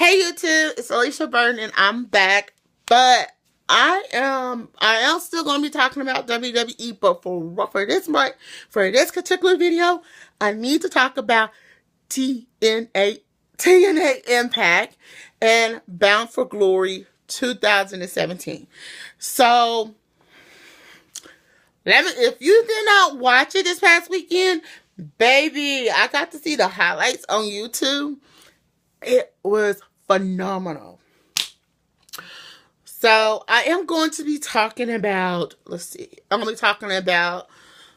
Hey YouTube, it's Alicia Burton and I'm back. But I am still gonna be talking about WWE, but for this particular video, I need to talk about TNA Impact and Bound for Glory 2017. So if you did not watch it this past weekend, baby, I got to see the highlights on YouTube. It was phenomenal. So I am going to be talking about, I'm going to be talking about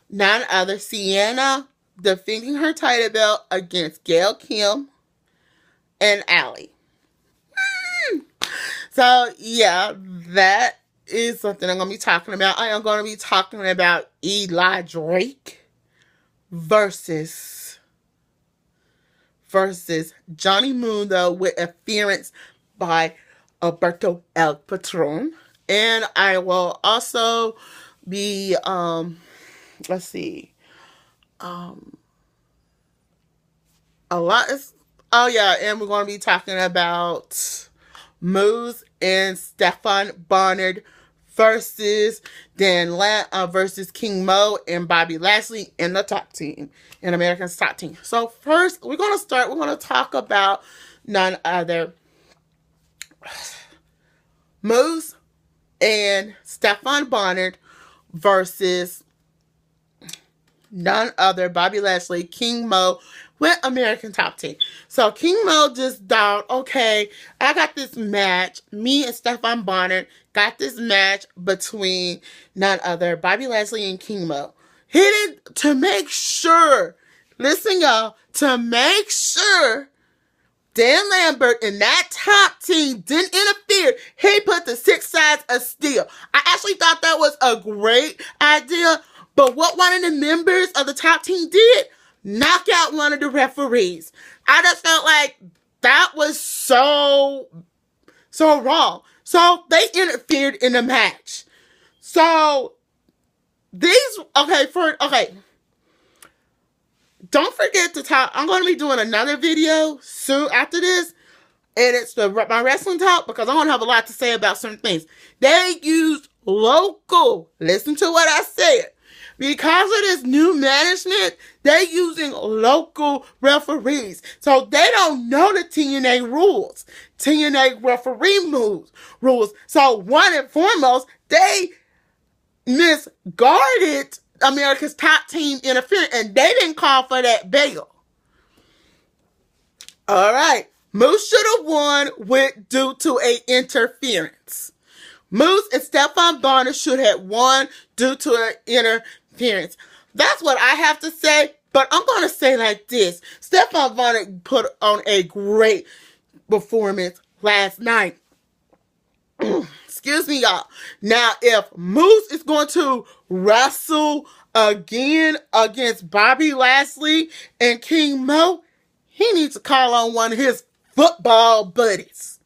none other Sienna defending her title belt against Gail Kim and Allie. So yeah, that is something I'm going to be talking about. I am going to be talking about Eli Drake versus Johnny Mundo with interference by Alberto El Patron. And I will also be, a lot is, oh yeah, and we're going to be talking about Moose and Stefan Barnard versus versus King Mo and Bobby Lashley in the top team, in America's top team. So first, we're going to talk about none other Moose and Stefan Barnard versus none other Bobby Lashley, King Mo with American Top Team. So King Mo just thought, okay, I got this match. Me and Stefan Barnard got this match between none other Bobby Lashley and King Mo. He did to make sure, listen y'all, to make sure Dan Lambert and that top team didn't interfere. He put the 6 sides of steel. I actually thought that was a great idea. But what one of the members of the top team did, knock out one of the referees. I just felt like that was so wrong. So they interfered in the match. So don't forget to talk. I'm going to be doing another video soon after this. And it's my wrestling talk, because I'm going to have a lot to say about certain things. They used local. Listen to what I said. Because of this new management, they're using local referees. So they don't know the TNA rules. TNA referee rules. So one and foremost, they misguided America's top team interference, and they didn't call for that bail. All right. Moose should have won due to a interference. Moose and Stefan Barnard should have won due to an interference. That's what I have to say, but I'm going to say like this. Stefan Barnard put on a great performance last night. Excuse me, y'all. Now, if Moose is going to wrestle again against Bobby Lashley and King Mo, he needs to call on one of his football buddies.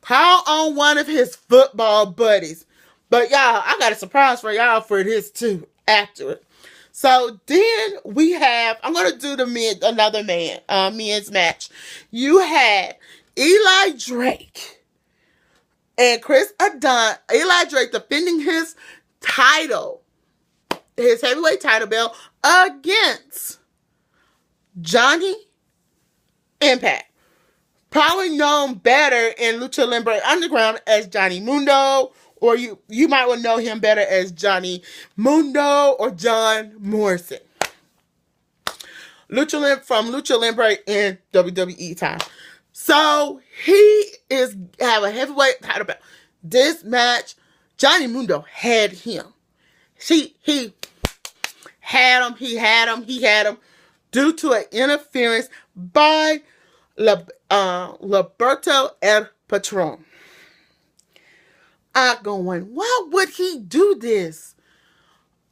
Call on one of his football buddies. But y'all, I got a surprise for y'all for this too, after it. So then we have, I'm going to do another men's match. You had Eli Drake and Chris Adonis. Eli Drake defending his title, his heavyweight title belt, against Johnny Impact. Probably known better in Lucha Libre Underground as Johnny Mundo, or you might want to know him better as Johnny Mundo or John Morrison. From Lucha Libre in WWE time. So he have a heavyweight title belt. This match, Johnny Mundo had him. He had him due to an interference by Alberto El Patron. I'm going, why would he do this?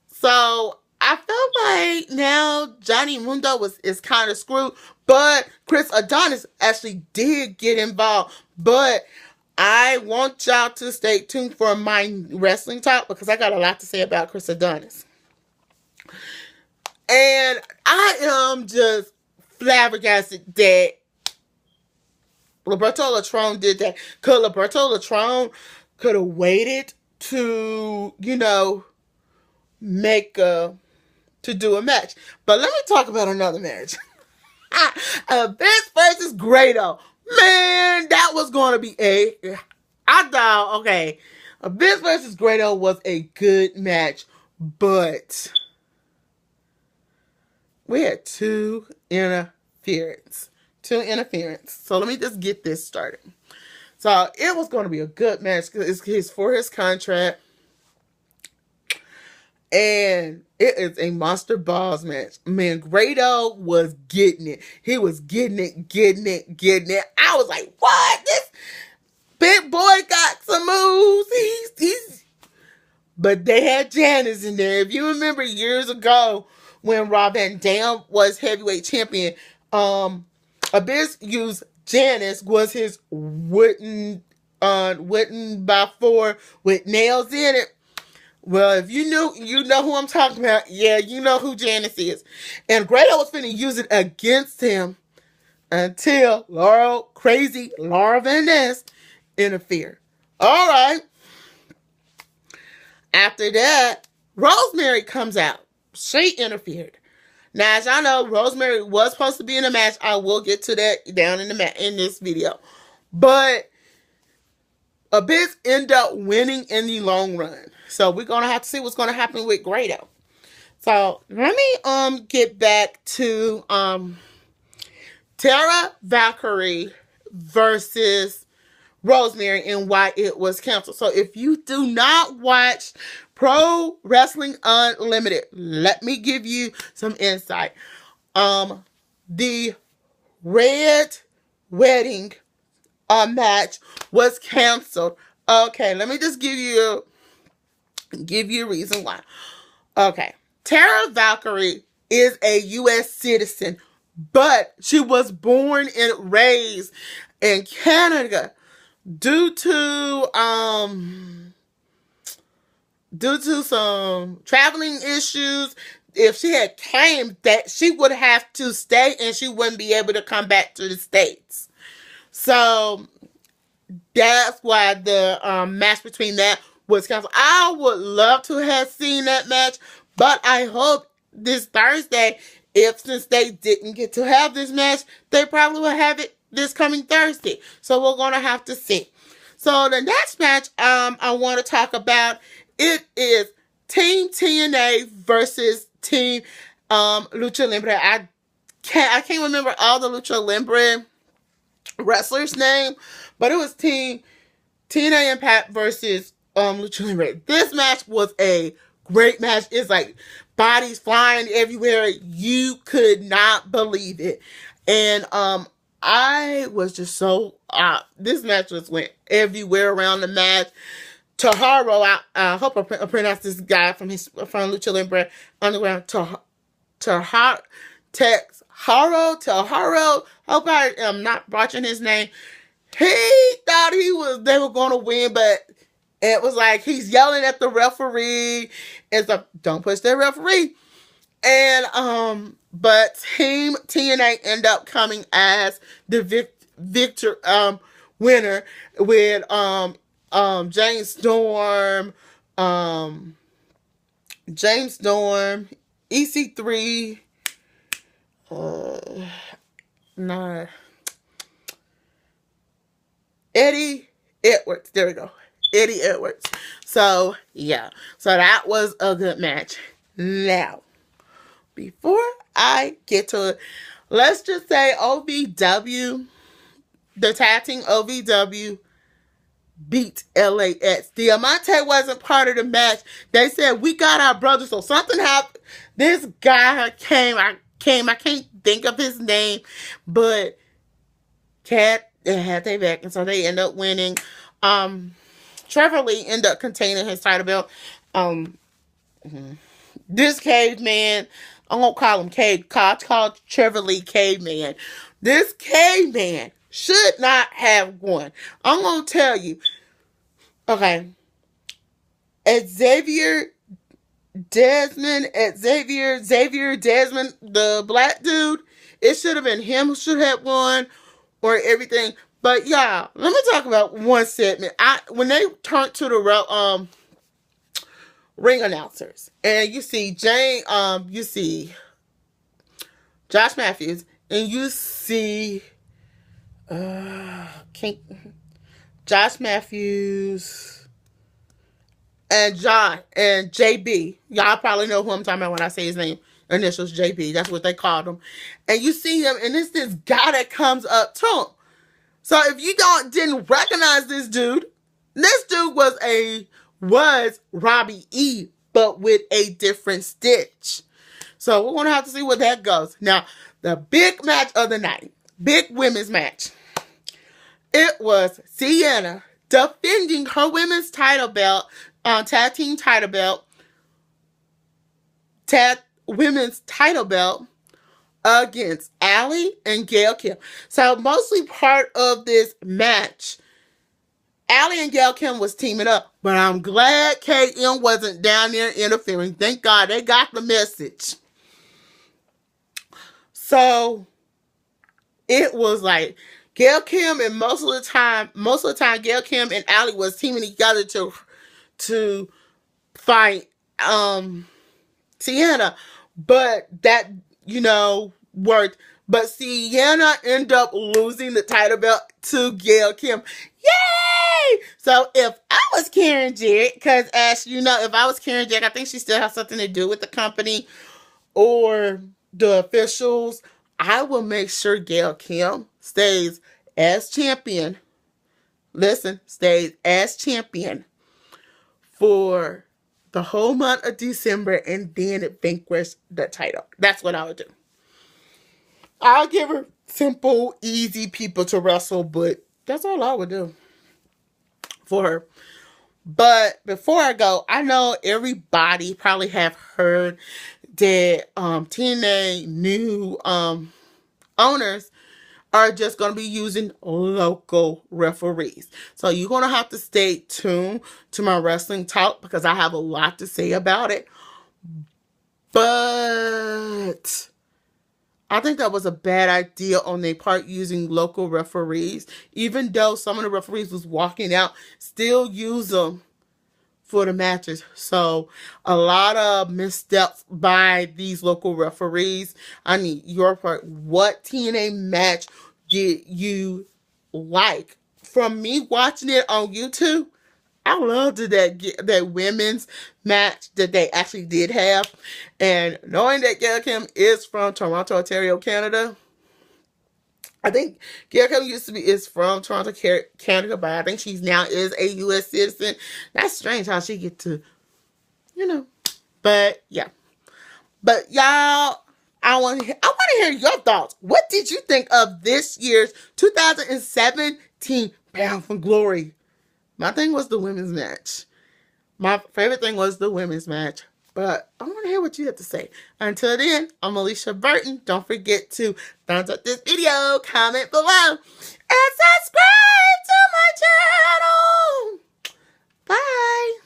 So I feel like now Johnny Mundo is kind of screwed, but Chris Adonis actually did get involved. But I want y'all to stay tuned for my wrestling talk, because I got a lot to say about Chris Adonis. And I am just flabbergasted that Roberto Latrone did that. Because Roberto Latrone could have waited to, make to do a match. But let me talk about another match. Vince versus Grado. Man, that was going to be I thought, okay, Vince versus Grado was a good match, but we had two interference. So let me just get this started. So it was going to be a good match because it's for his contract. And it is a Monster Balls match. Man, Grado was getting it. He was getting it. I was like, what? This big boy got some moves. He's But they had Janice in there. If you remember years ago when Rob Van Dam was heavyweight champion, Abyss used Janice was his wooden by 4 with nails in it. Well, if you knew, you know who I'm talking about. Yeah, you know who Janice is. And Grado was finna use it against him until crazy Laura Van Ness interfered. All right. After that, Rosemary comes out. She interfered. Now, as y'all know, Rosemary was supposed to be in a match. I will get to that down in this video. But Abyss ended up winning in the long run. So we're going to have to see what's going to happen with Grado. So let me get back to Tara Valkyrie versus Rosemary and why it was canceled. So if you do not watch Pro Wrestling Unlimited, let me give you some insight. The Red Wedding match was canceled. Okay, let me just give you a reason why. Okay, Tara Valkyrie is a U.S. citizen, but she was born and raised in Canada. Due to some traveling issues, if she had claimed that, she would have to stay and she wouldn't be able to come back to the States. So that's why the match between that was canceled. I would love to have seen that match, but I hope this Thursday, since they didn't get to have this match, they probably will have it this coming Thursday. So we're going to have to see. So the next match I want to talk about, it is Team TNA versus Team Lucha Libre. I can't remember all the Lucha Libre wrestlers' name, but it was Team TNA Impact versus Lucha Libre. This match was a great match. It's like bodies flying everywhere. You could not believe it. And I was just so this match just went everywhere around the match. Taharo, I hope I pronounced this guy from Lucha Libre Underground. Taharo. Hope I am not botching his name. He thought they were going to win, but it was like he's yelling at the referee. It's like, don't push the referee. And but Team TNA end up coming as the winner with James Storm, EC3, Eddie Edwards. There we go. Eddie Edwards. So, yeah. So that was a good match. Now, before I get to it, let's just say OVW, the tag team OVW, beat LAX. Diamante wasn't part of the match. They said, we got our brother. So something happened. This guy came. I can't think of his name, but they had their back, and so they end up winning. Trevor Lee ended up containing his title belt. This caveman, I won't call him Cave. I'll call Trevor Lee Caveman. This caveman should not have won. I'm going to tell you. Okay. Xavier Desmond, the black dude, it should have been him who should have won or everything. But yeah, let me talk about one segment. When they turned to the ring announcers, and you see you see Josh Matthews, and you see Josh Matthews and JB. Y'all probably know who I'm talking about when I say his name. Initials JB. That's what they called him. And you see him, and it's this guy that comes up to him. So if you didn't recognize this dude was Robbie E, but with a different stitch. So we're gonna have to see where that goes. Now, the big match of the night, big women's match. It was Sienna defending her women's title belt, tag team title belt, women's title belt against Allie and Gail Kim. So mostly part of this match, Allie and Gail Kim was teaming up, but I'm glad KM wasn't down there interfering. Thank God they got the message. So it was like Gail Kim, and most of the time, Gail Kim and Allie was teaming together to fight Sienna, but that worked. But Sienna ended up losing the title belt to Gail Kim. Yay! So if I was Karen Jarrett, because as you know, if I was Karen Jarrett, I think she still has something to do with the company or the officials, I will make sure Gail Kim stays as champion. Listen, stays as champion for the whole month of December, and then it vanquished the title. That's what I would do. I'll give her simple, easy people to wrestle, but that's all I would do for her. But before I go, I know everybody probably have heard that TNA new owners are just going to be using local referees. So you're going to have to stay tuned to my wrestling talk because I have a lot to say about it. But I think that was a bad idea on their part, using local referees. Even though some of the referees was walking out, still use them for the matches. So a lot of missteps by these local referees. I need your part. What TNA match did you like? From me watching it on YouTube, I loved that women's match that they actually did have. And knowing that Gail Kim is from Toronto, Ontario, Canada, I think Gail Kim is from Toronto, Canada, but I think she's now is a U.S. citizen. That's strange how she get to, But yeah. But y'all, I want to hear your thoughts. What did you think of this year's 2017 Bound for Glory? My thing was the women's match. My favorite thing was the women's match. But I want to hear what you have to say. Until then, I'm Alicia Burton. Don't forget to thumbs up this video, comment below, and subscribe to my channel. Bye.